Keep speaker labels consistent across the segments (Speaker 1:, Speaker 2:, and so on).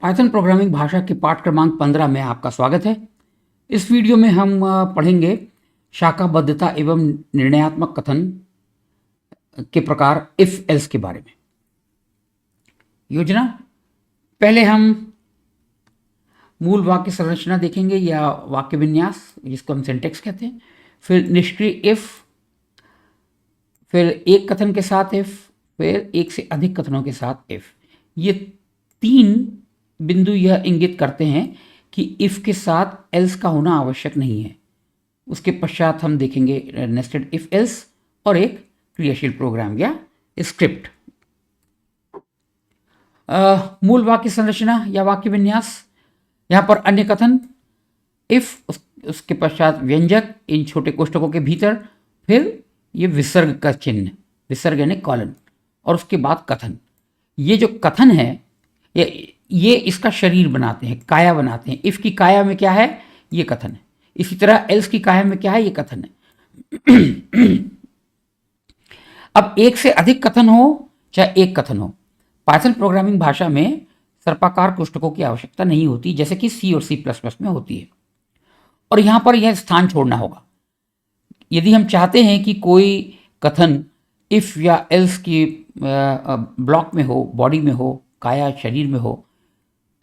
Speaker 1: Python programming भाषा के पाठ क्रमांक 15 में आपका स्वागत है। इस वीडियो में हम पढ़ेंगे शाखाबद्धता एवं निर्णयात्मक कथन के प्रकार इफ एल्स के बारे में। योजना, पहले हम मूल वाक्य संरचना देखेंगे या वाक्य विन्यास, जिसको हम सिंटेक्स कहते हैं। फिर निष्क्रिय इफ, फिर एक कथन के साथ इफ, फिर एक से अधिक कथनों के साथ इफ। ये तीन बिंदु यह इंगित करते हैं कि इफ के साथ एल्स का होना आवश्यक नहीं है। उसके पश्चात हम देखेंगे नेस्टेड इफ एल्स और एक क्रियाशील प्रोग्राम या स्क्रिप्ट। मूल वाक्य संरचना या वाक्य विन्यास, यहाँ पर अन्य कथन इफ, उसके पश्चात व्यंजक इन छोटे कोष्ठकों के भीतर, फिर ये विसर्ग का चिन्ह, विसर्ग यानी कॉलन, और उसके बाद कथन। ये जो कथन है ये इसका शरीर बनाते हैं, काया बनाते हैं। इफ की काया में क्या है, ये कथन है। इसी तरह एल्स की काया में क्या है, ये कथन है। अब एक से अधिक कथन हो चाहे एक कथन हो, पाइथन प्रोग्रामिंग भाषा में सर्पाकार कोष्ठकों की आवश्यकता नहीं होती, जैसे कि सी और C++ में होती है। और यहां पर यह स्थान छोड़ना होगा। यदि हम चाहते हैं कि कोई कथन इफ या एल्स की ब्लॉक में हो, बॉडी में हो, काया शरीर में हो,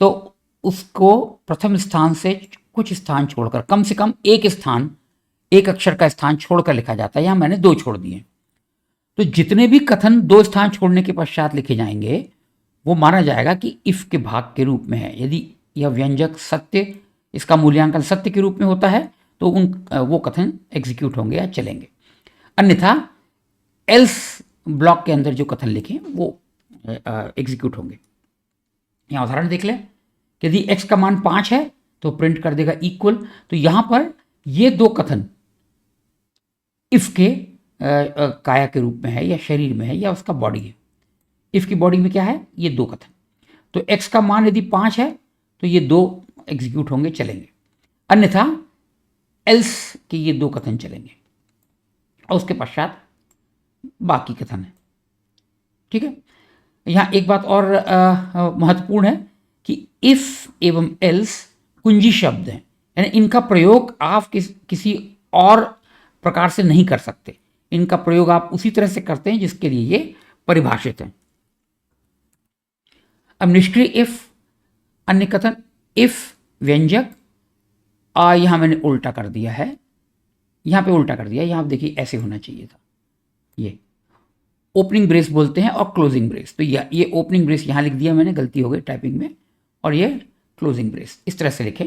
Speaker 1: तो उसको प्रथम स्थान से कुछ स्थान छोड़कर, कम से कम एक स्थान, एक अक्षर का स्थान छोड़कर लिखा जाता है। यहां मैंने 2 छोड़ दिए। तो जितने भी कथन 2 स्थान छोड़ने के पश्चात लिखे जाएंगे वो माना जाएगा कि इफ के भाग के रूप में है। यदि यह व्यंजक सत्य, इसका मूल्यांकन सत्य के रूप में होता है, तो वो कथन एग्जीक्यूट होंगे या चलेंगे। अन्यथा एल्स ब्लॉक के अंदर जो कथन लिखे वो एग्जीक्यूट होंगे। यहाँ उदाहरण देख लें। यदि x का मान 5 है तो प्रिंट कर देगा इक्वल। तो यहां पर ये 2 कथन इफ के काया के रूप में है या शरीर में है या उसका बॉडी है। इफ की बॉडी में क्या है, ये 2 कथन। तो x का मान यदि 5 है तो ये 2 एग्जीक्यूट होंगे, चलेंगे। अन्यथा एल्स के ये 2 कथन चलेंगे और उसके पश्चात बाकी कथन है। ठीक है। यहां एक बात और महत्वपूर्ण है कि इफ एवं एल्स कुंजी शब्द हैं, यानी इनका प्रयोग आप किसी और प्रकार से नहीं कर सकते। इनका प्रयोग आप उसी तरह से करते हैं जिसके लिए ये परिभाषित हैं। अब निष्क्रिय इफ, अन्य कथन इफ व्यंजक, यहां मैंने उल्टा कर दिया है, यहां पे उल्टा कर दिया। यहां आप देखिए ऐसे होना चाहिए था। ये ओपनिंग ब्रेस बोलते हैं और क्लोजिंग ब्रेस। तो ये ओपनिंग ब्रेस यहां लिख दिया मैंने, गलती हो गई टाइपिंग में, और ये क्लोजिंग ब्रेस इस तरह से लिखे।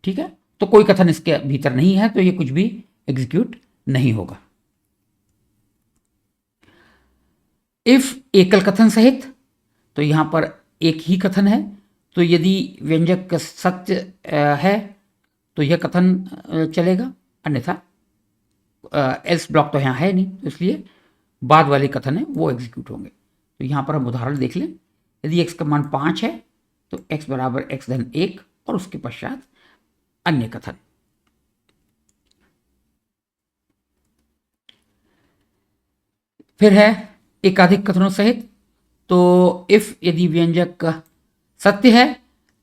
Speaker 1: ठीक है। तो कोई कथन इसके भीतर नहीं है तो ये कुछ भी एग्जीक्यूट नहीं होगा। इफ एकल कथन सहित, तो यहां पर एक ही कथन है। तो यदि व्यंजक सत्य है तो यह कथन चलेगा, अन्यथा एल्स ब्लॉक तो यहां है नहीं, तो इसलिए बाद वाले कथन है वो एग्जीक्यूट होंगे। तो यहां पर हम उदाहरण देख लें। यदि x का मान 5 है तो x बराबर x धन 1 और उसके पश्चात अन्य कथन। फिर है एकाधिक कथनों सहित। तो इफ यदि व्यंजक सत्य है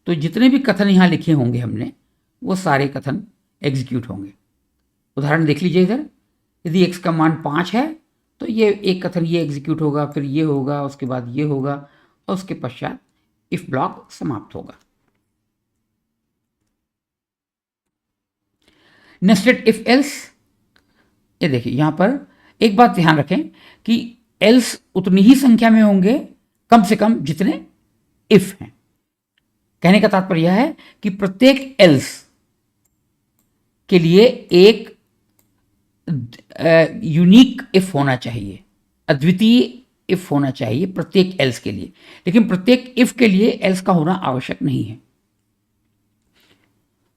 Speaker 1: तो जितने भी कथन यहां लिखे होंगे हमने, वो सारे कथन एग्जीक्यूट होंगे। उदाहरण देख लीजिए इधर। यदि x का मान 5 है तो ये एक कथन ये एग्जीक्यूट होगा, फिर ये होगा, उसके बाद ये होगा, और उसके पश्चात इफ ब्लॉक समाप्त होगा। नेस्टेड इफ एल्स, ये देखिए यहां पर एक बात ध्यान रखें कि एल्स उतनी ही संख्या में होंगे कम से कम जितने इफ हैं। कहने का तात्पर्य यह है कि प्रत्येक एल्स के लिए एक यूनिक इफ होना चाहिए, अद्वितीय इफ होना चाहिए प्रत्येक एल्स के लिए। लेकिन प्रत्येक इफ के लिए एल्स का होना आवश्यक नहीं है।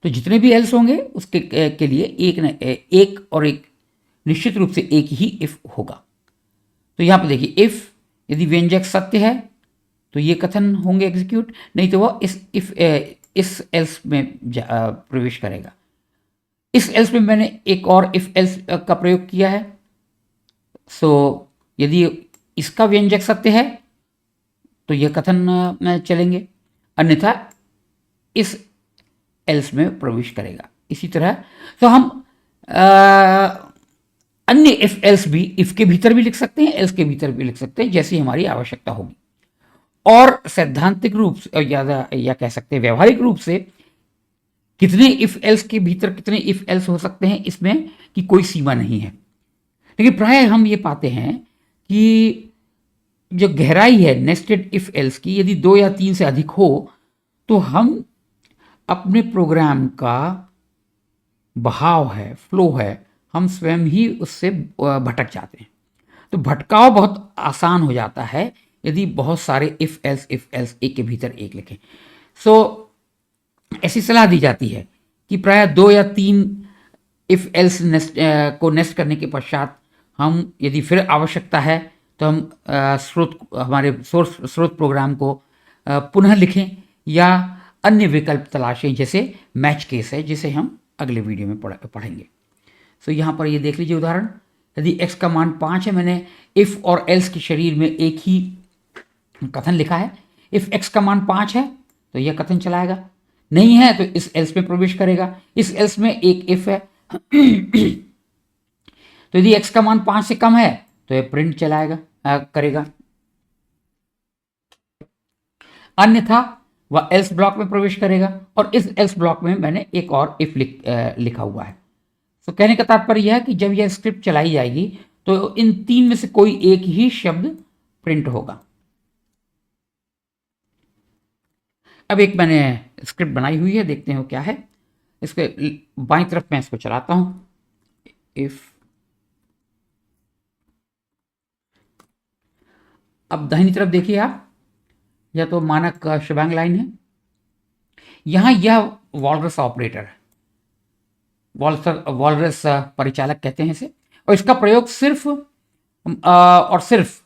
Speaker 1: तो जितने भी एल्स होंगे उसके के लिए एक और एक निश्चित रूप से एक ही इफ होगा। तो यहां पर देखिए, इफ यदि व्यंजक सत्य है तो ये कथन होंगे एग्जीक्यूट, नहीं तो वह इस एल्स में प्रवेश करेगा। इस एल्स में मैंने एक और इफ एल्स का प्रयोग किया है। सो यदि इसका व्यंजक सत्य है तो यह कथन चलेंगे, अन्यथा इस एल्स में प्रवेश करेगा। इसी तरह तो हम अन्य इफ एल्स भी इफ के भीतर भी लिख सकते हैं, एल्स के भीतर भी लिख सकते हैं, जैसी हमारी आवश्यकता होगी। और सैद्धांतिक रूप से या कह सकते हैं व्यवहारिक रूप से कितने इफ एल्स के भीतर कितने इफ एल्स हो सकते हैं इसमें की कोई सीमा नहीं है। लेकिन प्राय हम ये पाते हैं कि जो गहराई है नेस्टेड इफ एल्स की, यदि 2 या 3 से अधिक हो तो हम अपने प्रोग्राम का बहाव है, फ्लो है, हम स्वयं ही उससे भटक जाते हैं। तो भटकाव बहुत आसान हो जाता है यदि बहुत सारे इफ एल्स एक के भीतर एक लिखें। ऐसी सलाह दी जाती है कि प्राय 2 या 3 इफ एल्स को नेस्ट करने के पश्चात हम यदि फिर आवश्यकता है तो हम हमारे स्रोत प्रोग्राम को पुनः लिखें या अन्य विकल्प तलाशें, जैसे मैच केस है जिसे हम अगले वीडियो में पढ़ेंगे। यहाँ पर ये देख लीजिए उदाहरण, यदि x का मान 5 है, मैंने इफ और एल्स के शरीर में एक ही कथन लिखा है। इफ x का मान 5 है तो यह कथन चलाएगा, नहीं है तो इस एल्स में प्रवेश करेगा। इस एल्स में एक इफ है तो यदि x का मान 5 से कम है तो यह प्रिंट करेगा, अन्यथा वह एल्स ब्लॉक में प्रवेश करेगा। और इस एल्स ब्लॉक में मैंने एक और इफ लिखा हुआ है। तो कहने का तात्पर्य यह है कि जब यह स्क्रिप्ट चलाई जाएगी तो इन 3 में से कोई एक ही शब्द प्रिंट होगा। अब एक मैंने स्क्रिप्ट बनाई हुई है, देखते हैं वो क्या है। इसके बाईं तरफ मैं इसको चलाता हूं। इफ अब दाहिनी तरफ देखिए आप, यह तो मानक शबांग लाइन है। यहां यह वॉलरस ऑपरेटर है, वॉलरस परिचालक कहते हैं इसे, और इसका प्रयोग सिर्फ और सिर्फ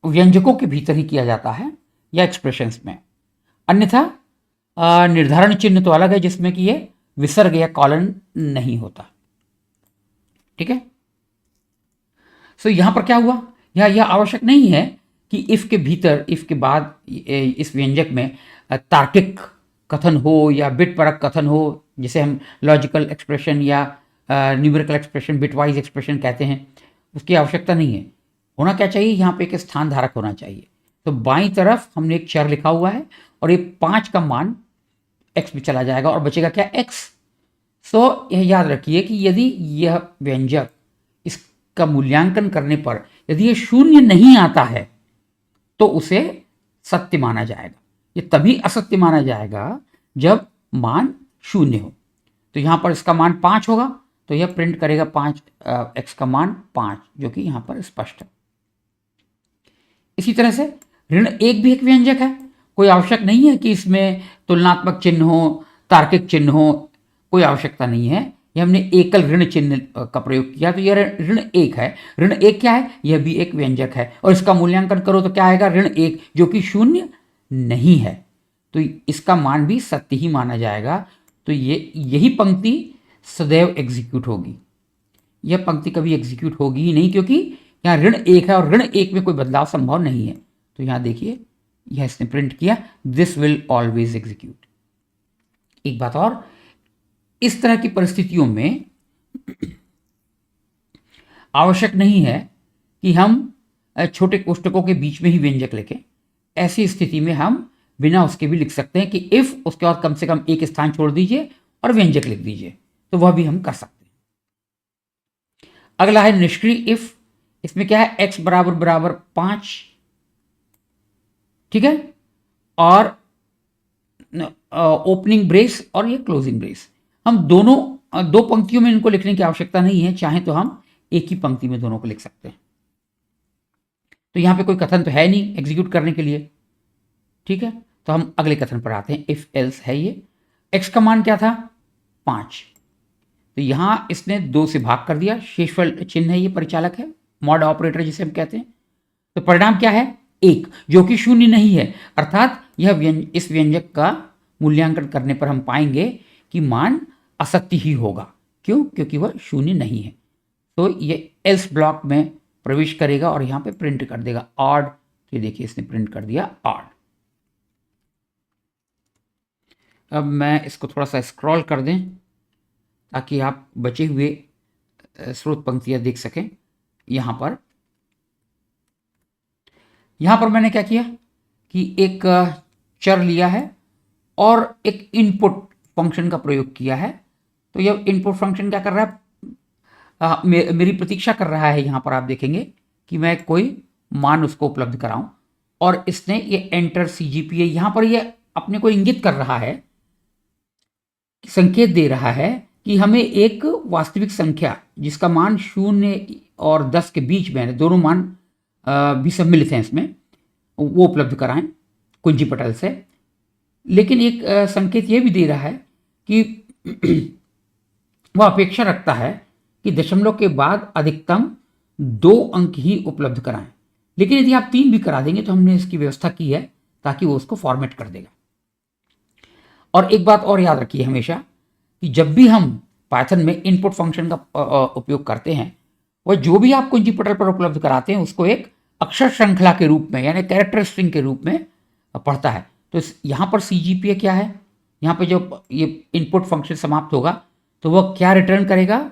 Speaker 1: व्यंजकों के भीतर ही किया जाता है या एक्सप्रेशंस में। अन्यथा निर्धारण चिन्ह तो अलग है जिसमें कि ये विसर्ग या कॉलन नहीं होता। ठीक है। यहां पर क्या हुआ, यह आवश्यक नहीं है कि इफ के भीतर, इफ के बाद इस व्यंजक में तार्किक कथन हो या बिट परक कथन हो, जिसे हम लॉजिकल एक्सप्रेशन या न्यूमेरिकल एक्सप्रेशन, बिटवाइज एक्सप्रेशन कहते हैं, उसकी आवश्यकता नहीं है। होना क्या चाहिए, यहाँ पे एक स्थान धारक होना चाहिए। तो बाईं तरफ हमने एक चर लिखा हुआ है और ये 5 का मान x में चला जाएगा और बचेगा क्या, x। यह याद रखिए कि यदि यह व्यंजक इसका मूल्यांकन करने पर यदि यह 0 नहीं आता है तो उसे सत्य माना जाएगा। ये तभी असत्य माना जाएगा जब मान 0 हो। तो यहां पर इसका मान 5 होगा तो यह प्रिंट करेगा 5, x का मान 5, जो कि यहां पर स्पष्ट है। इसी तरह से ऋण 1 भी एक व्यंजक है। कोई आवश्यक नहीं है कि इसमें तुलनात्मक चिन्ह हो, तार्किक चिन्ह हो, कोई आवश्यकता नहीं है। यह हमने एकल ऋण चिन्ह का प्रयोग किया तो यह ऋण 1 है। ऋण 1 क्या है, यह भी एक व्यंजक है और इसका मूल्यांकन करो तो क्या आएगा, ऋण 1, जो कि 0 नहीं है। तो इसका मान भी सत्य ही माना जाएगा। तो यही पंक्ति सदैव एग्जीक्यूट होगी। यह पंक्ति कभी एग्जीक्यूट होगी ही नहीं, क्योंकि यहाँ ऋण 1 है और ऋण 1 में कोई बदलाव संभव नहीं है। तो यहाँ देखिए, यह इसने प्रिंट किया, दिस विल ऑलवेज एग्जीक्यूट। एक बात और, इस तरह की परिस्थितियों में आवश्यक नहीं है कि हम छोटे कोष्टकों के बीच में ही व्यंजक लिखें। ऐसी स्थिति में हम बिना उसके भी लिख सकते हैं कि इफ, उसके बाद कम से कम एक स्थान छोड़ दीजिए और व्यंजक लिख दीजिए, तो वह भी हम कर सकते हैं। अगला है निष्क्रिय इफ। इसमें क्या है, x बराबर 5, ठीक है, और ओपनिंग ब्रेस और ये क्लोजिंग ब्रेस। हम दोनों 2 पंक्तियों में इनको लिखने की आवश्यकता नहीं है, चाहे तो हम एक ही पंक्ति में दोनों को लिख सकते हैं। तो यहां पे कोई कथन तो है नहीं एग्जीक्यूट करने के लिए, ठीक है। तो हम अगले कथन पर आते हैं। इफ एल्स है ये, x का मान क्या था, 5, तो यहां इसने 2 से भाग कर दिया, शेषफल चिन्ह है, ये परिचालक है, मॉड ऑपरेटर जिसे हम कहते हैं। तो परिणाम क्या है, 1, जो कि 0 नहीं है। अर्थात यह इस व्यंजक का मूल्यांकन करने पर हम पाएंगे कि मान असत्य ही होगा। क्यों, क्योंकि वह 0 नहीं है। तो ये एल्स ब्लॉक में प्रवेश करेगा और यहाँ पे प्रिंट कर देगा ऑड। ये देखिए, इसने प्रिंट कर दिया ऑड। अब मैं इसको थोड़ा सा स्क्रॉल कर दें ताकि आप बचे हुए स्रोत पंक्तियाँ देख सकें। यहाँ पर मैंने क्या किया कि एक चर लिया है और एक इनपुट फंक्शन का प्रयोग किया है। तो यह इनपुट फंक्शन क्या कर रहा है, मेरी प्रतीक्षा कर रहा है। यहाँ पर आप देखेंगे कि मैं कोई मान उसको उपलब्ध कराऊं और इसने ये एंटर CGPA, यहाँ पर ये अपने को इंगित कर रहा है, संकेत दे रहा है कि हमें एक वास्तविक संख्या जिसका मान 0 और 10 के बीच में है, दोनों मान भी सम्मिलित हैं इसमें, वो उपलब्ध कराएं कुंजी पटल से। लेकिन एक संकेत ये भी दे रहा है कि वह अपेक्षा रखता है कि दशमलव के बाद अधिकतम 2 अंक ही उपलब्ध कराएं। लेकिन यदि आप 3 भी करा देंगे तो हमने इसकी व्यवस्था की है ताकि वो उसको फॉर्मेट कर देगा। और एक बात और याद रखिए हमेशा कि जब भी हम पाइथन में इनपुट फंक्शन का उपयोग करते हैं, वह जो भी आप कुंजी पटल पर उपलब्ध कराते हैं उसको एक अक्षर श्रृंखला के रूप में, यानी कैरेक्टर स्ट्रिंग के रूप में पढ़ता है। तो यहाँ पर CGPA क्या है, यहाँ पे जब ये इनपुट फंक्शन समाप्त होगा तो वह क्या रिटर्न करेगा,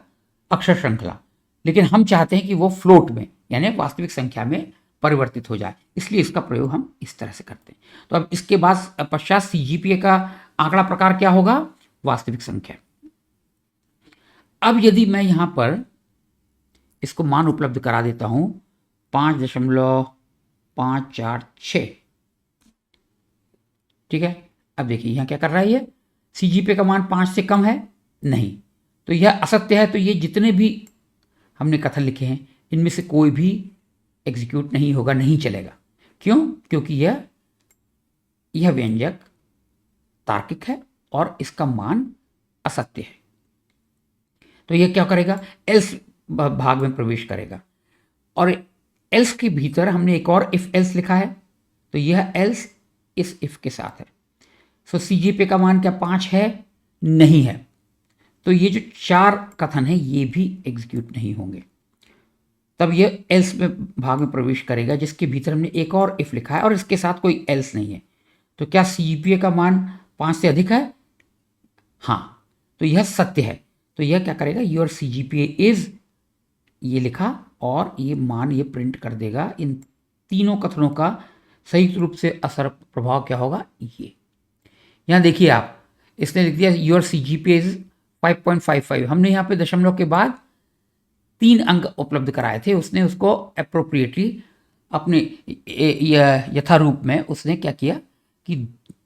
Speaker 1: अक्षर श्रृंखला। लेकिन हम चाहते हैं कि वो फ्लोट में, यानी वास्तविक संख्या में परिवर्तित हो जाए, इसलिए इसका प्रयोग हम इस तरह से करते हैं। तो अब इसके बाद पश्चात CGPA का आंकड़ा प्रकार क्या होगा, वास्तविक संख्या। अब यदि मैं यहाँ पर इसको मान उपलब्ध करा देता हूँ 5.546, ठीक है। अब देखिए यहाँ क्या कर रहा है, ये CGPA का मान 5 से कम है नहीं, तो यह असत्य है। तो ये जितने भी हमने कथन लिखे हैं इनमें से कोई भी एग्जीक्यूट नहीं होगा, नहीं चलेगा। क्यों? क्योंकि यह व्यंजक तार्किक है और इसका मान असत्य है। तो यह क्या करेगा, एल्स भाग में प्रवेश करेगा। और एल्स के भीतर हमने एक और इफ एल्स लिखा है, तो यह एल्स इस इफ के साथ है। सो CGPA का मान क्या 5 है, नहीं है। तो ये जो 4 कथन है ये भी एग्जीक्यूट नहीं होंगे। तब ये एल्स में भाग में प्रवेश करेगा जिसके भीतर हमने एक और इफ लिखा है और इसके साथ कोई एल्स नहीं है। तो क्या CGPA का मान 5 से अधिक है, हाँ, तो यह सत्य है। तो यह क्या करेगा, योर CGPA इज, ये लिखा और ये मान ये प्रिंट कर देगा। इन तीनों कथनों का संयुक्त रूप से असर प्रभाव क्या होगा, ये यहाँ देखिए आप, इसने लिख दिया योर CGPA इज 5.55। हमने यहाँ पे दशमलव के बाद 3 अंक उपलब्ध कराए थे, उसने उसको अप्रोप्रिएटली अपने यथारूप में उसने क्या किया कि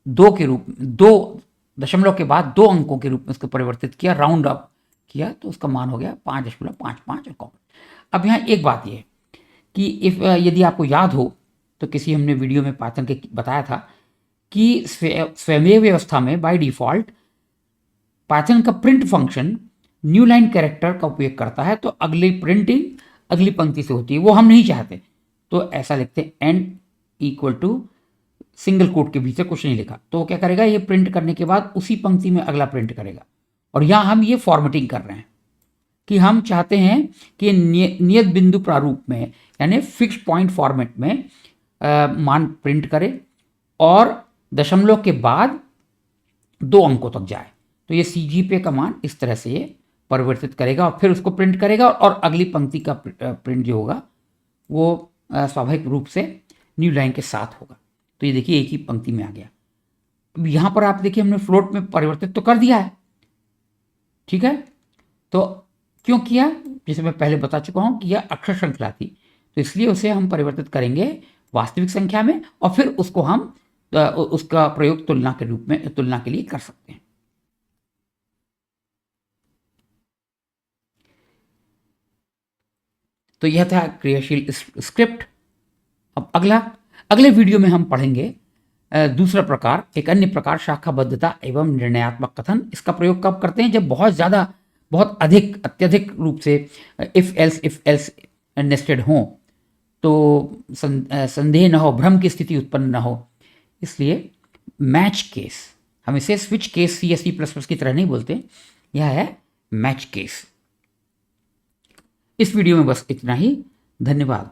Speaker 1: 2 के रूप में, 2 दशमलव के बाद 2 अंकों के रूप में उसको परिवर्तित किया, राउंड अप किया, तो उसका मान हो गया 5.55 और कॉमन। अब यहाँ एक बात यह कि यदि आपको याद हो तो किसी हमने वीडियो में पाइथन के बताया था कि स्वयमेव व्यवस्था में बाय डिफॉल्ट पाइथन का print function new line character का उपयोग करता है, तो अगली प्रिंटिंग अगली पंक्ति से होती है, वो हम नहीं चाहते। तो ऐसा लिखते and equal to single quote के भीतर कुछ नहीं लिखा, तो वो क्या करेगा, ये प्रिंट करने के बाद उसी पंक्ति में अगला प्रिंट करेगा। और यहाँ हम ये फॉर्मेटिंग कर रहे हैं कि हम चाहते हैं कि नियत बिंदु प्रारूप में, यानी फिक्स पॉइंट फॉर्मेट में मान प्रिंट करे और दशमलव के बाद 2 अंकों तक जाए। तो ये CGPA का मान इस तरह से ये परिवर्तित करेगा और फिर उसको प्रिंट करेगा और अगली पंक्ति का प्रिंट जो होगा वो स्वाभाविक रूप से न्यू लाइन के साथ होगा। तो ये देखिए एक ही पंक्ति में आ गया। अब यहाँ पर आप देखिए हमने फ्लोट में परिवर्तित तो कर दिया है, ठीक है। तो क्यों किया, जैसे मैं पहले बता चुका हूँ कि यह अक्षर श्रृंखला थी, तो इसलिए उसे हम परिवर्तित करेंगे वास्तविक संख्या में और फिर उसको हम उसका प्रयोग तुलना के रूप में, तुलना के लिए कर सकते हैं। तो यह था क्रियाशील स्क्रिप्ट। अब अगले वीडियो में हम पढ़ेंगे दूसरा प्रकार, एक अन्य प्रकार, शाखाबद्धता एवं निर्णयात्मक कथन। इसका प्रयोग कब करते हैं, जब बहुत अधिक अत्यधिक रूप से इफ एल्स नेस्टेड हों, तो संदेह न हो, भ्रम की स्थिति उत्पन्न न हो। इसलिए मैच केस, हम इसे स्विच केस C या C++ की तरह नहीं बोलते, यह है मैच केस। इस वीडियो में बस इतना ही, धन्यवाद।